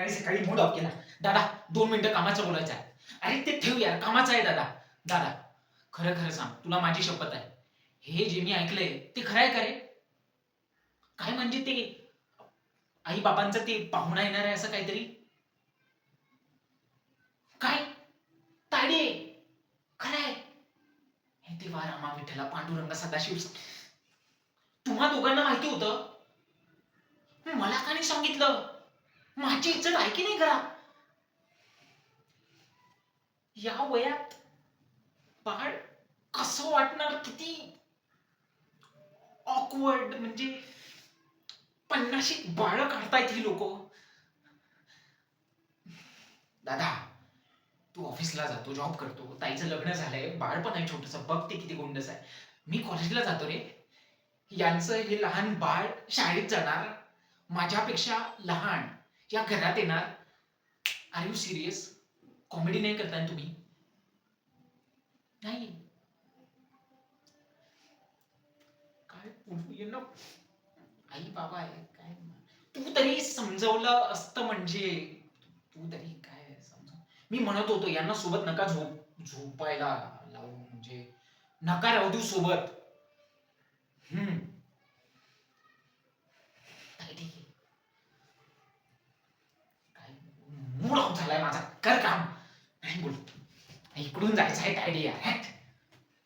सकाळी सकाळी mood off केला. दादा 2 मिनिटं कामाचं बोलायचं आहे. अरे ते ठेव यार, कामाचं आहे दादा. दादा खरं खरं सांग, तुला माझी शपथ आहे. हे जे मी ऐकलंय ते खरं आहे का रे? काय म्हणजे ते आई बाबांचं ते पाहुणा येणार आहे असं काहीतरी? काय ताडे खरं आहे? हे देवा रामा विठ्ठला पांडुरंग सदाशिव, तुम्हा दोघांना माहिती होतं? मला का नाही सांगितलं? माझी इज्जत आहे की नाही घरात? या वयात बाळ कसं वाटणार? किती ऑकवर्ड, म्हणजे 50शीत बाळ काढतायत ही लोक. दादा तू ऑफिसला जातो, जॉब करतो, ताईचं लग्न झालंय, बाळ पण आहे छोटंसं, बघ ते किती गोंडस आहे. मी कॉलेजला जातो रे. यांचं हे लहान बाळ शाळेत जाणार, माझ्यापेक्षा लहान या घरात येणार. R you serious? कॉमेडी नाही करताय तुम्ही? नाही काय बोलू आई बाबा आहे काय? तू तरी समजवलं असतं म्हणजे. तू तरी काय समजव. मी म्हणत होतो यांना सोबत नका झोपायला लावू, म्हणजे नका राहू देऊ सोबत. हम्म काय ठीक आहे. काय मूड ऑफ झालाय माझा, कर काम. नाही बोल, इकडून जायचं आहे काय यार.